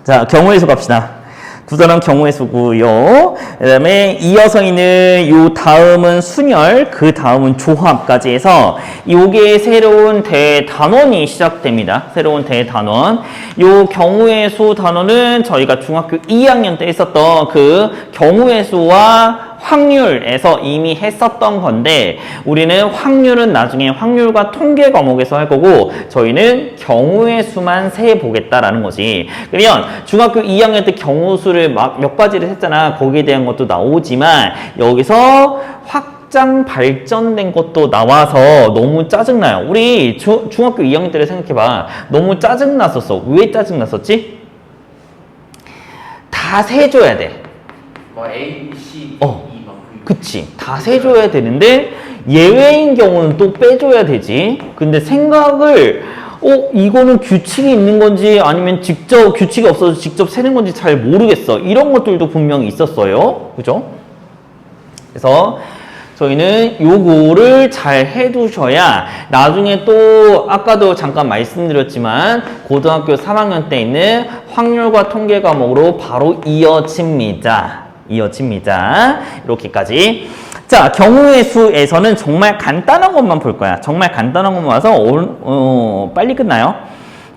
자, 경우의 수 갑시다. 구절은 경우의 수고요. 그 다음에 이어서 있는 요 다음은 순열, 그 다음은 조합까지 해서 요게 새로운 대단원이 시작됩니다. 새로운 대단원. 요 경우의 수 단원은 저희가 중학교 2학년 때 했었던 그 경우의 수와 확률에서 이미 했었던 건데 우리는 확률은 나중에 확률과 통계 과목에서 할 거고 저희는 경우의 수만 세 보겠다라는 거지. 그러면 중학교 2학년 때 경우 수를 막 몇 가지를 했잖아. 거기에 대한 것도 나오지만 여기서 확장 발전된 것도 나와서 너무 짜증나요. 우리 중학교 2학년 때를 생각해봐. 너무 짜증났었어. 왜 짜증났었지? 다 세줘야 돼. 뭐 A, C, D, 그치. 다 세줘야 되는데 예외인 경우는 또 빼줘야 되지. 근데 생각을 이거는 규칙이 있는 건지 아니면 직접 규칙이 없어서 직접 세는 건지 잘 모르겠어. 이런 것들도 분명히 있었어요. 그죠? 그래서 저희는 요거를 잘 해두셔야 나중에 또 아까도 잠깐 말씀드렸지만 고등학교 3학년 때 있는 확률과 통계 과목으로 바로 이어집니다. 이렇게까지. 자, 경우의 수에서는 정말 간단한 것만 볼 거야. 정말 간단한 것만 와서 빨리 끝나요.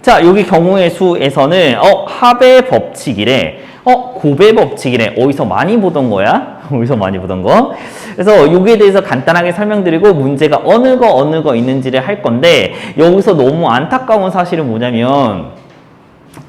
자, 여기 경우의 수에서는 합의 법칙이래. 곱의 법칙이래. 어디서 많이 보던 거야? 어디서 많이 보던 거? 그래서 여기에 대해서 간단하게 설명드리고 문제가 어느 거 있는지를 할 건데 여기서 너무 안타까운 사실은 뭐냐면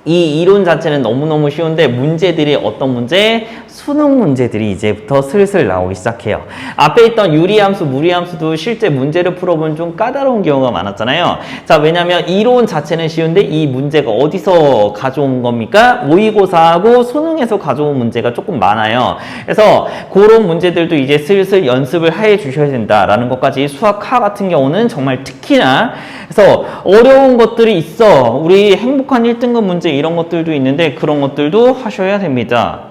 이 이론 자체는 너무너무 쉬운데 문제들이 어떤 문제? 수능 문제들이 이제부터 슬슬 나오기 시작해요. 앞에 있던 유리함수, 무리함수도 실제 문제를 풀어보면 좀 까다로운 경우가 많았잖아요. 자, 왜냐면 이론 자체는 쉬운데 이 문제가 어디서 가져온 겁니까? 모의고사하고 수능에서 가져온 문제가 조금 많아요. 그래서 그런 문제들도 이제 슬슬 연습을 해 주셔야 된다라는 것까지 수학하 같은 경우는 정말 특히나 그래서 어려운 것들이 있어. 우리 행복한 1등급 문제 이런 것들도 있는데 그런 것들도 하셔야 됩니다.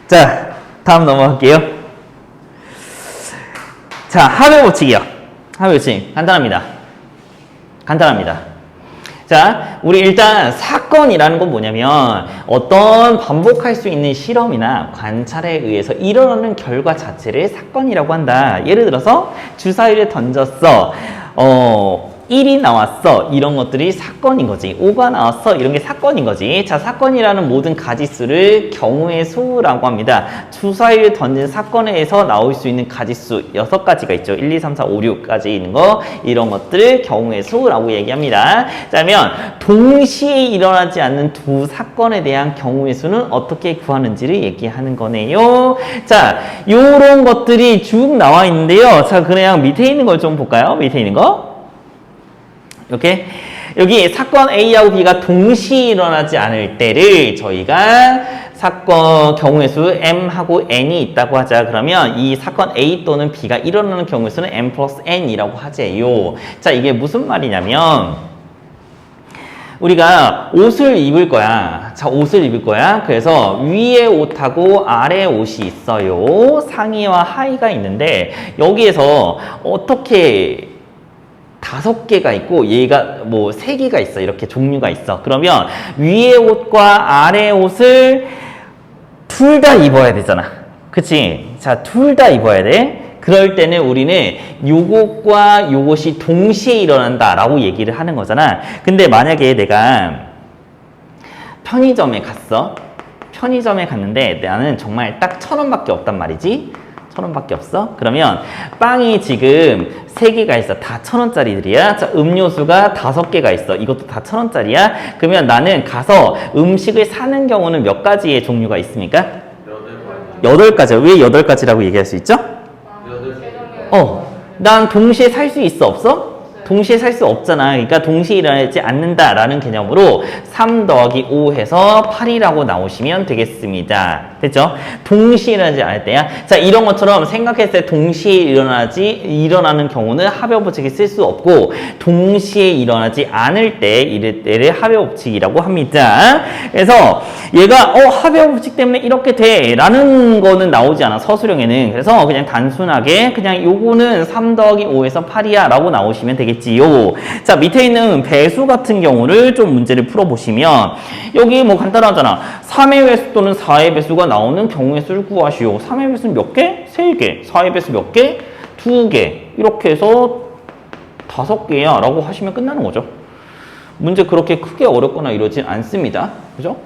자, 다음 넘어갈게요. 자, 합의 법칙이요. 합의 법칙 간단합니다. 자, 우리 일단 사건이라는 건 뭐냐면 어떤 반복할 수 있는 실험이나 관찰에 의해서 일어나는 결과 자체를 사건이라고 한다. 예를 들어서 주사위를 던졌어. 1이 나왔어. 이런 것들이 사건인 거지. 5가 나왔어. 이런 게 사건인 거지. 자, 사건이라는 모든 가지수를 경우의 수라고 합니다. 주사위를 던진 사건에 의해서 나올 수 있는 가지수 6가지가 있죠. 1, 2, 3, 4, 5, 6까지 있는 거. 이런 것들을 경우의 수라고 얘기합니다. 자, 그러면 동시에 일어나지 않는 두 사건에 대한 경우의 수는 어떻게 구하는지를 얘기하는 거네요. 자, 요런 것들이 쭉 나와 있는데요. 자, 그냥 밑에 있는 걸 좀 볼까요? 밑에 있는 거. 이렇게 여기 사건 A하고 B가 동시에 일어나지 않을 때를 저희가 사건 경우의 수 M하고 N이 있다고 하자. 그러면 이 사건 A 또는 B가 일어나는 경우의 수는 M 플러스 N이라고 하재요. 자, 이게 무슨 말이냐면 우리가 옷을 입을 거야. 자, 옷을 입을 거야. 그래서 위에 옷하고 아래 옷이 있어요. 상의와 하의가 있는데 여기에서 어떻게 5개가 있고 얘가 뭐 3개가 있어. 이렇게 종류가 있어. 그러면 위에 옷과 아래 옷을 둘 다 입어야 되잖아. 그치? 자, 둘 다 입어야 돼. 그럴 때는 우리는 요것과 요것이 동시에 일어난다 라고 얘기를 하는 거잖아. 근데 만약에 내가 편의점에 갔어. 편의점에 갔는데 나는 정말 딱 1,000원밖에 없단 말이지. 1,000원밖에 없어? 그러면 빵이 지금 3개가 있어. 다 1,000원짜리들이야. 자, 음료수가 5개가 있어. 이것도 다 1,000원짜리야. 그러면 나는 가서 음식을 사는 경우는 몇 가지의 종류가 있습니까? 8가지. 왜 8가지라고 얘기할 수 있죠? 난 동시에 살 수 있어? 없어? 동시에 살 수 없잖아. 그러니까 동시에 일어나지 않는다라는 개념으로 3 더하기 5 해서 8이라고 나오시면 되겠습니다. 됐죠? 동시에 일어나지 않을 때야. 자, 이런 것처럼 생각했을 때 동시에 일어나는 경우는 합의 법칙을 쓸 수 없고 동시에 일어나지 않을 때 이럴 때를 합의 법칙이라고 합니다. 그래서 얘가 합의 법칙 때문에 이렇게 돼 라는 거는 나오지 않아. 서술형에는. 그래서 그냥 단순하게 그냥 요거는 3 더하기 5에서 8이야 라고 나오시면 되겠죠. 되겠지요. 자, 밑에 있는 배수 같은 경우를 좀 문제를 풀어보시면 여기 뭐 간단하잖아. 3의 배수 또는 4의 배수가 나오는 경우의 수를 구하시오. 3의 배수는 몇 개? 3개. 4의 배수 몇 개? 2개. 이렇게 해서 5개야 라고 하시면 끝나는 거죠. 문제 그렇게 크게 어렵거나 이러진 않습니다. 그죠?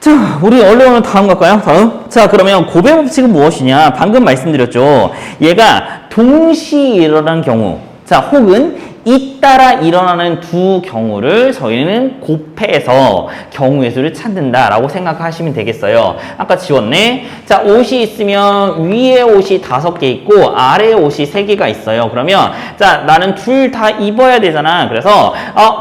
자, 우리 얼른 다음 갈까요? 다음. 자, 그러면 고배 법칙은 무엇이냐? 방금 말씀드렸죠. 얘가 동시에 일어나는 경우, 자, 혹은 잇따라 일어나는 두 경우를 저희는 곱해서 경우의 수를 찾는다라고 생각하시면 되겠어요. 아까 지웠네. 자, 옷이 있으면 위에 옷이 5개 있고 아래 옷이 3개가 있어요. 그러면 자, 나는 둘 다 입어야 되잖아. 그래서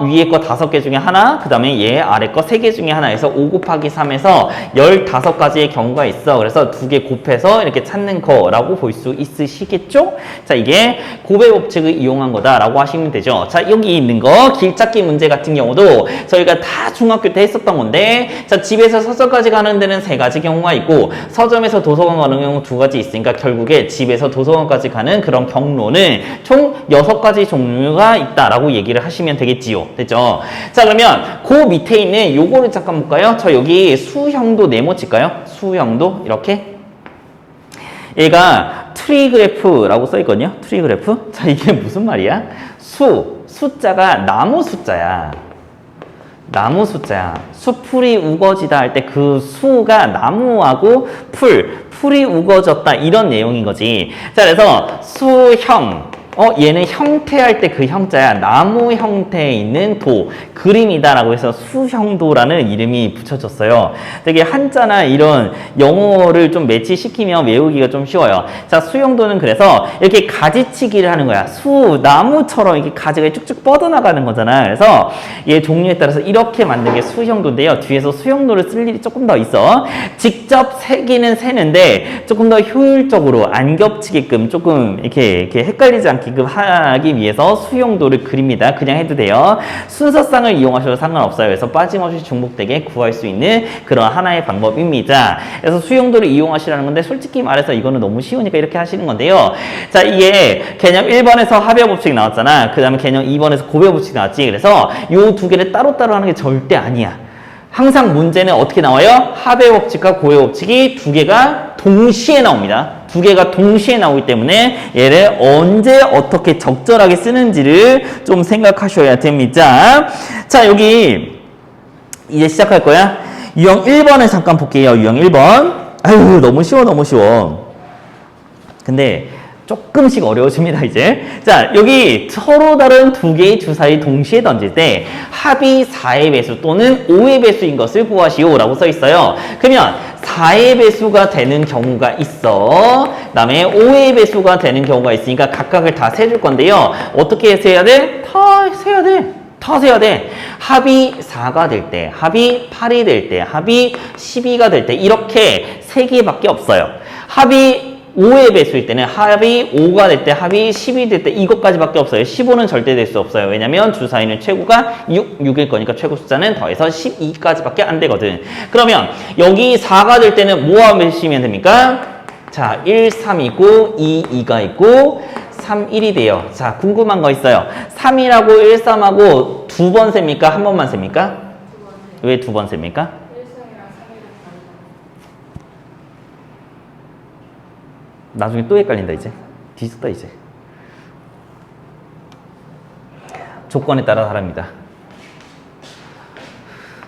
위에 거 5개 중에 하나, 그 다음에 얘 아래 거 3개 중에 하나에서 5 곱하기 3에서 15가지의 경우가 있어. 그래서 2개 곱해서 이렇게 찾는 거라고 볼 수 있으시겠죠? 자, 이게 고배 법칙을 이용한 거다라고 하시면 되죠. 자, 여기 있는 거 길찾기 문제 같은 경우도 저희가 다 중학교 때 했었던 건데, 자, 집에서 서점까지 가는 데는 3가지 경우가 있고 서점에서 도서관 가는 경우 2가지 있으니까 결국에 집에서 도서관까지 가는 그런 경로는 총 6가지 종류가 있다라고 얘기를 하시면 되겠지요. 됐죠? 자, 그러면 그 밑에 있는 요거를 잠깐 볼까요? 저 여기 수형도 네모칠까요? 수형도 이렇게 얘가 트리그래프라고 써있거든요. 트리그래프. 자, 이게 무슨 말이야? 숫자가 나무 숫자야. 나무 숫자야. 수풀이 우거지다 할 때 그 수가 나무하고 풀이 우거졌다 이런 내용인 거지. 자, 그래서 수형. 얘는 형태할 때 그 형자야. 나무 형태에 있는 도, 그림이다라고 해서 수형도라는 이름이 붙여졌어요. 되게 한자나 이런 영어를 좀 매치시키면 외우기가 좀 쉬워요. 자, 수형도는 그래서 이렇게 가지치기를 하는 거야. 나무처럼 이렇게 가지가 쭉쭉 뻗어나가는 거잖아. 그래서 얘 종류에 따라서 이렇게 만든 게 수형도인데요. 뒤에서 수형도를 쓸 일이 조금 더 있어. 직접 세기는 세는데 조금 더 효율적으로 안 겹치게끔 조금 이렇게 헷갈리지 않게 하기 위해서 수용도를 그립니다. 그냥 해도 돼요. 순서상을 이용하셔도 상관없어요. 그래서 빠짐없이 중복되게 구할 수 있는 그런 하나의 방법입니다. 그래서 수용도를 이용하시라는 건데 솔직히 말해서 이거는 너무 쉬우니까 이렇게 하시는 건데요. 자, 이게 개념 1번에서 합의 법칙 나왔잖아. 그 다음에 개념 2번에서 고배 법칙 나왔지. 그래서 요 두 개를 따로따로 하는 게 절대 아니야. 항상 문제는 어떻게 나와요? 합의 법칙과 고의 법칙이 두 개가 동시에 나옵니다. 두 개가 동시에 나오기 때문에 얘를 언제 어떻게 적절하게 쓰는지를 좀 생각하셔야 됩니다. 자, 여기 이제 시작할 거야. 유형 1번을 잠깐 볼게요. 유형 1번. 아유, 너무 쉬워, 너무 쉬워. 근데 조금씩 어려워집니다, 이제. 자, 여기 서로 다른 두 개의 주사위 동시에 던질 때 합이 4의 배수 또는 5의 배수인 것을 구하시오 라고 써 있어요. 그러면 4의 배수가 되는 경우가 있어. 그 다음에 5의 배수가 되는 경우가 있으니까 각각을 다 세줄 건데요. 어떻게 세야 돼? 다 세야 돼. 다 세야 돼. 합이 4가 될 때, 합이 8이 될 때, 합이 12가 될 때 이렇게 3개밖에 없어요. 합이 5의 배수일 때는 합이 5가 될 때, 합이 10이 될 때 이것까지밖에 없어요. 15는 절대 될 수 없어요. 왜냐면 주사위는 최고가 6일 거니까 최고 숫자는 더해서 12까지밖에 안 되거든. 그러면 여기 4가 될 때는 뭐 하시면 됩니까? 자, 1, 3이고 2, 2가 있고 3, 1이 돼요. 자, 궁금한 거 있어요. 3이라고 1, 3하고 두 번 셉니까? 한 번만 셉니까? 왜 두 번 셉니까? 나중에 또 헷갈린다 이제. 뒤졌다 이제. 조건에 따라 다릅니다.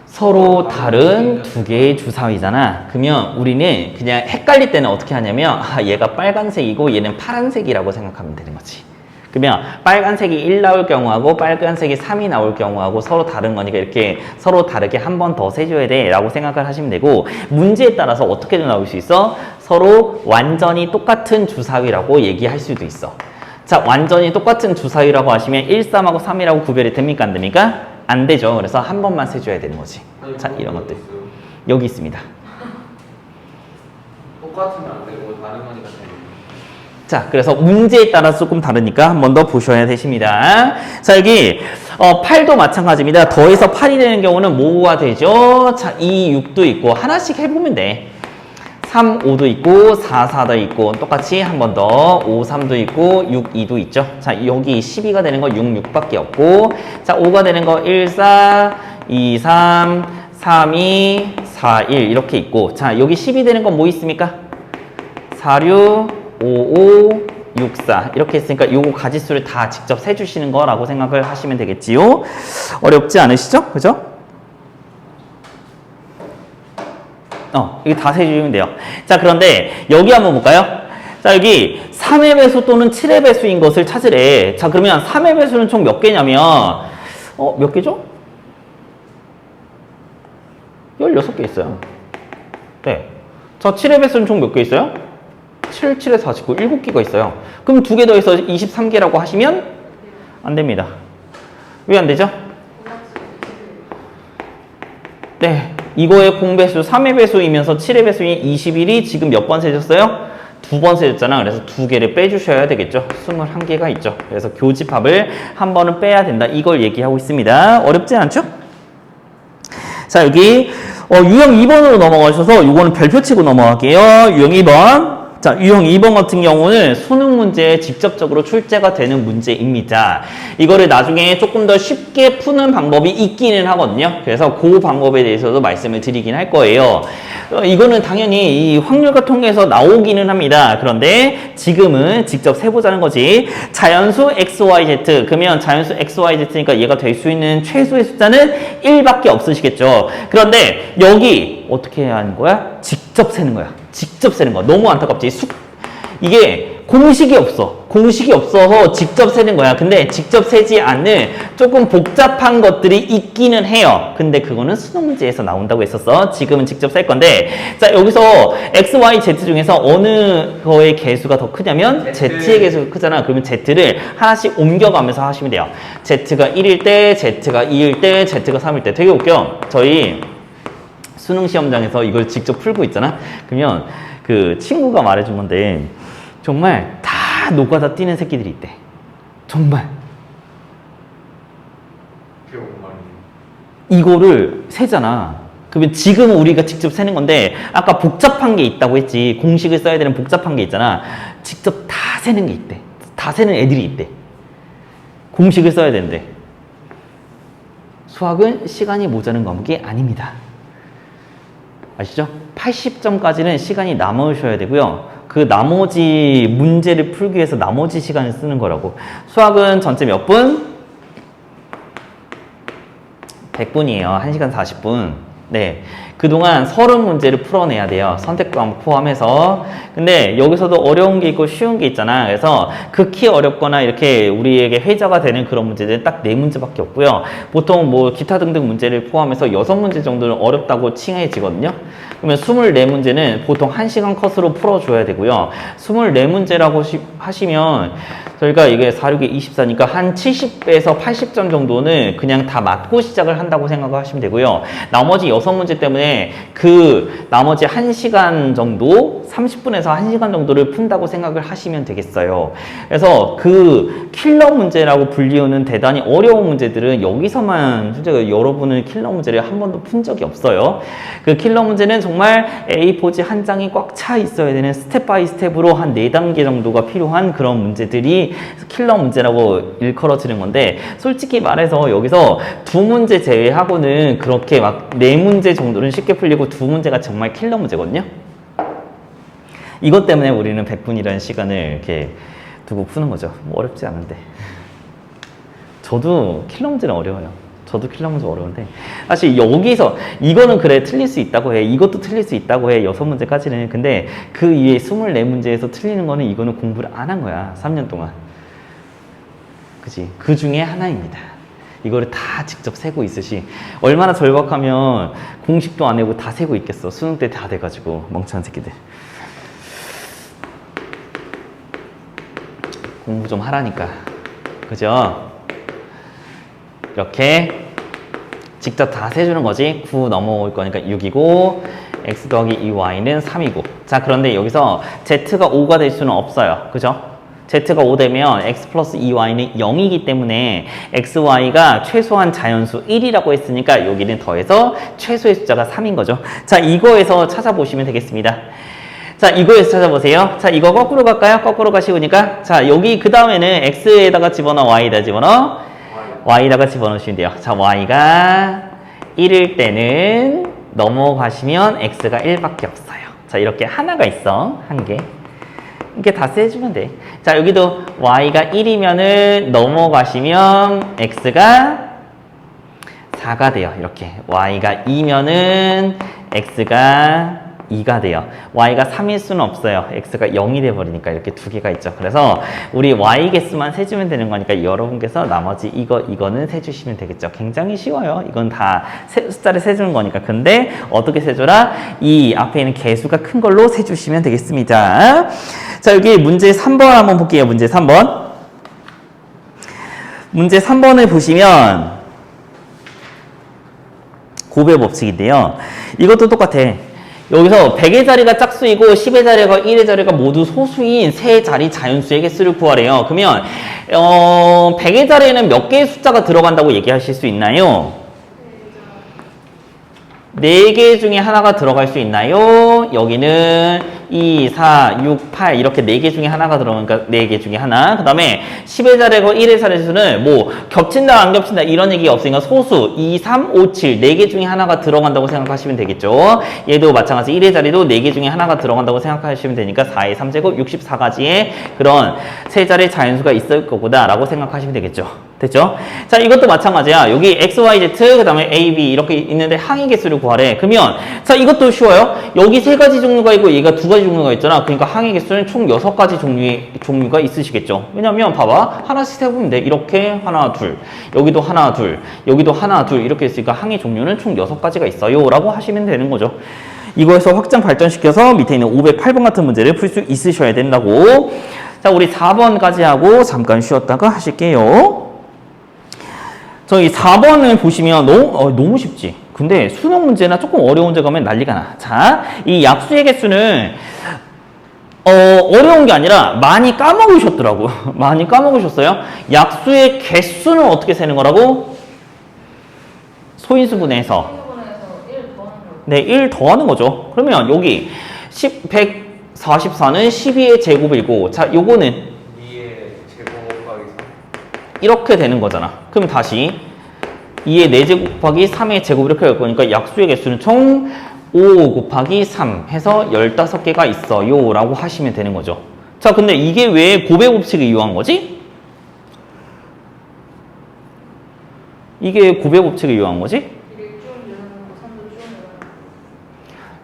서로 다른 두 개의 주사위잖아. 그러면 우리는 그냥 헷갈릴 때는 어떻게 하냐면 얘가 빨간색이고 얘는 파란색이라고 생각하면 되는 거지. 그러면 빨간색이 1 나올 경우하고 빨간색이 3이 나올 경우하고 서로 다른 거니까 이렇게 서로 다르게 한 번 더 세줘야 돼 라고 생각을 하시면 되고, 문제에 따라서 어떻게든 나올 수 있어? 서로 완전히 똑같은 주사위라고 얘기할 수도 있어. 자, 완전히 똑같은 주사위라고 하시면 1, 3하고 3이라고 구별이 됩니까? 안 됩니까? 안 되죠. 그래서 한 번만 세줘야 되는 거지. 자, 이런 것들 여기 있습니다. 똑같으면 안 되고 다른 거니까 되는. 자, 그래서 문제에 따라서 조금 다르니까 한 번 더 보셔야 되십니다. 자, 여기 8도 마찬가지입니다. 더해서 8이 되는 경우는 뭐가 되죠? 자, 2, 6도 있고 하나씩 해보면 돼. 3, 5도 있고 4, 4도 있고 똑같이 한 번 더 5, 3도 있고 6, 2도 있죠. 자, 여기 12가 되는 거 6, 6밖에 없고 자, 5가 되는 거 1, 4, 2, 3, 3, 2, 4, 1 이렇게 있고 자, 여기 10이 되는 건 뭐 있습니까? 4, 6, 5, 5, 6, 4 이렇게 했으니까 요거 가지수를 다 직접 세주시는 거라고 생각을 하시면 되겠지요. 어렵지 않으시죠? 그죠? 이거 다 세주시면 돼요. 자, 그런데 여기 한번 볼까요? 자, 여기 3의 배수 또는 7의 배수인 것을 찾으래. 자, 그러면 3의 배수는 총 몇 개냐면 몇 개죠? 16개 있어요. 네. 자, 7의 배수는 총 몇 개 있어요? 7, 7에 49, 7개가 있어요. 그럼 2개 더해서 23개라고 하시면 안 됩니다. 왜 안 되죠? 네. 이거의 공배수 3의 배수이면서 7의 배수인 21이 지금 몇 번 세졌어요? 2번 세졌잖아. 그래서 2개를 빼주셔야 되겠죠. 21개가 있죠. 그래서 교집합을 한 번은 빼야 된다. 이걸 얘기하고 있습니다. 어렵지 않죠? 자, 여기 유형 2번으로 넘어가셔서 이거는 별표 치고 넘어갈게요. 유형 2번. 자, 유형 2번 같은 경우는 수능 문제에 직접적으로 출제가 되는 문제입니다. 이거를 나중에 조금 더 쉽게 푸는 방법이 있기는 하거든요. 그래서 그 방법에 대해서도 말씀을 드리긴 할 거예요. 이거는 당연히 이 확률과 통계에서 나오기는 합니다. 그런데 지금은 직접 세보자는 거지. 자연수 XYZ. 그러면 자연수 XYZ니까 얘가 될 수 있는 최소의 숫자는 1밖에 없으시겠죠. 그런데 여기 어떻게 해야 하는 거야? 직접 세는 거야. 직접 세는 거야. 너무 안타깝지. 이게 공식이 없어. 공식이 없어서 직접 세는 거야. 근데 직접 세지 않는 조금 복잡한 것들이 있기는 해요. 근데 그거는 수능 문제에서 나온다고 했었어. 지금은 직접 셀 건데 자, 여기서 X, Y, Z 중에서 어느 거의 개수가 더 크냐면 Z의 개수가 크잖아. 그러면 Z를 하나씩 옮겨가면서 하시면 돼요. Z가 1일 때, Z가 2일 때, Z가 3일 때. 되게 웃겨. 저희 수능 시험장에서 이걸 직접 풀고 있잖아. 그러면 그 친구가 말해준 건데 정말 다 노가다 뛰는 새끼들이 있대. 정말. 이거를 세잖아. 그러면 지금은 우리가 직접 세는 건데 아까 복잡한 게 있다고 했지. 공식을 써야 되는 복잡한 게 있잖아. 직접 다 세는 게 있대. 다 세는 애들이 있대. 공식을 써야 되는데. 수학은 시간이 모자른 과목이 아닙니다. 아시죠? 80점까지는 시간이 남으셔야 되고요. 그 나머지 문제를 풀기 위해서 나머지 시간을 쓰는 거라고. 수학은 전체 몇 분? 100분이에요. 1시간 40분. 네. 그동안 30문제를 풀어내야 돼요. 선택 과목 포함해서. 근데 여기서도 어려운 게 있고 쉬운 게 있잖아. 그래서 극히 어렵거나 이렇게 우리에게 회자가 되는 그런 문제들은 딱 4문제밖에 없고요. 보통 뭐 기타 등등 문제를 포함해서 6문제 정도는 어렵다고 칭해지거든요. 그러면 24문제는 보통 1시간 컷으로 풀어줘야 되고요. 24문제라고 하시면 저희가 이게 4, 6에 24니까 한 70에서 80점 정도는 그냥 다 맞고 시작을 한다고 생각하시면 되고요. 나머지 6문제 때문에 그 나머지 1시간 정도, 30분에서 1시간 정도를 푼다고 생각을 하시면 되겠어요. 그래서 그 킬러 문제라고 불리우는 대단히 어려운 문제들은 여기서만 진짜 여러분은 킬러 문제를 한 번도 푼 적이 없어요. 그 킬러 문제는 정말 A4지 한 장이 꽉 차 있어야 되는 스텝 바이 스텝으로 한 4단계 정도가 필요한 그런 문제들이 킬러 문제라고 일컬어지는 건데 솔직히 말해서 여기서 2문제 제외하고는 그렇게 막 4문제 정도는 쉽게 풀리고 2문제가 정말 킬러 문제거든요. 이것 때문에 우리는 100분이라는 시간을 이렇게 두고 푸는 거죠. 뭐 어렵지 않은데. 저도 킬러 문제는 어려워요. 저도 킬러 문제 어려운데 사실 여기서 이거는 그래 틀릴 수 있다고 해. 이것도 틀릴 수 있다고 해. 6문제까지는. 근데 그 이외에 24문제에서 틀리는 거는 이거는 공부를 안 한 거야. 3년 동안. 그치? 그 중에 하나입니다. 이거를 다 직접 세고 있으시 얼마나 절박하면 공식도 안 해고 다 세고 있겠어. 수능 때 다 돼가지고 멍청한 새끼들. 공부 좀 하라니까. 그죠? 이렇게 직접 다 세주는 거지. 9 넘어올 거니까 6이고 x 더하기 2y는 3이고. 자, 그런데 여기서 z가 5가 될 수는 없어요. 그죠? z가 5 되면 x 플러스 2y는 0이기 때문에 xy가 최소한 자연수 1이라고 했으니까 여기는 더해서 최소의 숫자가 3인 거죠. 자, 이거에서 찾아보시면 되겠습니다. 자, 이거에서 찾아보세요. 자, 이거 거꾸로 갈까요? 거꾸로 가시고니까. 자, 여기 그 다음에는 x에다가 집어넣어, y에다 집어넣어. y에다가 집어넣으시면 돼요. 자, y가 1일 때는 넘어가시면 x가 1밖에 없어요. 자, 이렇게 하나가 있어. 한 개. 이렇게 다 세주면 돼. 자, 여기도 y가 1이면은 넘어가시면 x가 4가 돼요. 이렇게. y가 2면은 x가 2가 돼요. y가 3일 수는 없어요. x가 0이 돼버리니까 이렇게 두 개가 있죠. 그래서 우리 y 개수만 세주면 되는 거니까 여러분께서 나머지 이거는 세주시면 되겠죠. 굉장히 쉬워요. 이건 다 숫자를 세주는 거니까. 근데 어떻게 세줘라? 이 앞에 있는 개수가 큰 걸로 세주시면 되겠습니다. 자, 여기 문제 3번 한번 볼게요. 문제 3번. 문제 3번을 보시면 곱의 법칙인데요. 이것도 똑같아. 여기서 100의 자리가 짝수이고 10의 자리가 1의 자리가 모두 소수인 세 자리 자연수의 개수를 구하래요. 그러면 100의 자리에는 몇 개의 숫자가 들어간다고 얘기하실 수 있나요? 4개 중에 하나가 들어갈 수 있나요? 여기는 2, 4, 6, 8 이렇게 4개 중에 하나가 들어가니까 4개 중에 하나. 그 다음에 10의 자리고 1의 자리수는 뭐 겹친다 안 겹친다 이런 얘기가 없으니까 소수 2, 3, 5, 7 4개 중에 하나가 들어간다고 생각하시면 되겠죠. 얘도 마찬가지 1의 자리도 4개 중에 하나가 들어간다고 생각하시면 되니까 4의 3제곱 64가지의 그런 세 자리의 자연수가 있을 거구나 라고 생각하시면 되겠죠. 됐죠? 자, 이것도 마찬가지야. 여기 x, y, z, 그 다음에 a, b 이렇게 있는데 항의 개수를 구하래. 그러면 자, 이것도 쉬워요. 여기 3가지 종류가 있고 얘가 2가지 종류가 있잖아. 그러니까 항의 개수는 총 6가지 종류가 있으시겠죠. 왜냐면 봐봐. 하나씩 세보면 돼. 이렇게 하나, 둘. 여기도 하나, 둘. 여기도 하나, 둘. 이렇게 있으니까 항의 종류는 총 6가지가 있어요. 라고 하시면 되는 거죠. 이거에서 확장 발전시켜서 밑에 있는 508번 같은 문제를 풀 수 있으셔야 된다고. 자, 우리 4번까지 하고 잠깐 쉬었다가 하실게요. 저희 4번을 보시면 너무 쉽지. 근데 수능 문제나 조금 어려운 문제 가면 난리가 나. 자, 이 약수의 개수는 어려운 게 아니라 많이 까먹으셨더라고. 많이 까먹으셨어요. 약수의 개수는 어떻게 세는 거라고? 소인수분해서. 네, 1 더하는 거죠. 그러면 여기 144는 12의 제곱이고, 자, 요거는 2의 제곱 곱하기 3. 이렇게 되는 거잖아. 그럼 다시 2의 4제곱 곱하기 3의 제곱 이렇게 할 거니까 약수의 개수는 총 5 곱하기 3 해서 15개가 있어요 라고 하시면 되는 거죠. 자, 근데 이게 왜 곱의 법칙을 이용한 거지? 이게 곱의 법칙을 이용한 거지?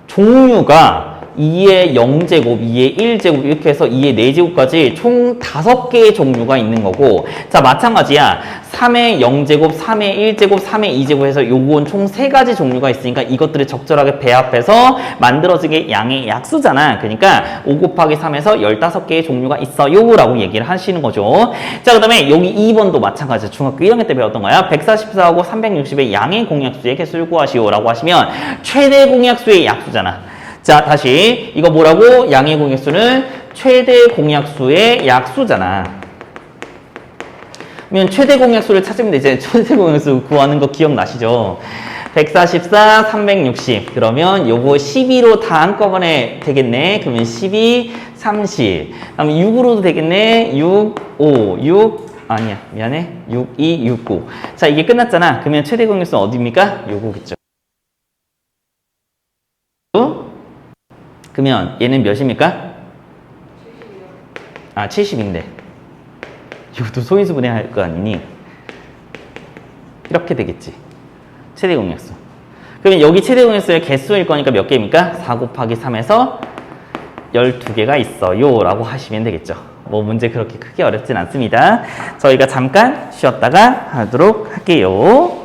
종류가 2의 0제곱, 2의 1제곱 이렇게 해서 2의 4제곱까지 총 5개의 종류가 있는 거고, 자, 마찬가지야. 3의 0제곱, 3의 1제곱, 3의 2제곱 해서 요건 총 3가지 종류가 있으니까 이것들을 적절하게 배합해서 만들어지게 양의 약수잖아. 그러니까 5 곱하기 3에서 15개의 종류가 있어요 라고 얘기를 하시는 거죠. 자, 그 다음에 여기 2번도 마찬가지야. 중학교 1학년 때 배웠던 거야. 144하고 360의 양의 공약수의 개수를 구하시오 라고 하시면 최대 공약수의 약수잖아. 자, 다시 이거 뭐라고? 양의 공약수는 최대 공약수의 약수잖아. 그러면 최대 공약수를 찾으면 되지. 최대 공약수 구하는 거 기억나시죠? 144, 360. 그러면 요거 12로 다 한꺼번에 되겠네. 그러면 12, 30. 그다음 6으로도 되겠네. 6, 5, 6. 아니야, 미안해. 6, 2, 6, 9. 자, 이게 끝났잖아. 그러면 최대 공약수는 어디입니까? 요거겠죠. 그러면 얘는 몇입니까? 70이요. 아, 70인데. 이것도 소인수분해 할 거 아니니? 이렇게 되겠지. 최대 공약수. 그러면 여기 최대 공약수의 개수일 거니까 몇 개입니까? 4 곱하기 3에서 12개가 있어요 라고 하시면 되겠죠. 뭐 문제 그렇게 크게 어렵진 않습니다. 저희가 잠깐 쉬었다가 하도록 할게요.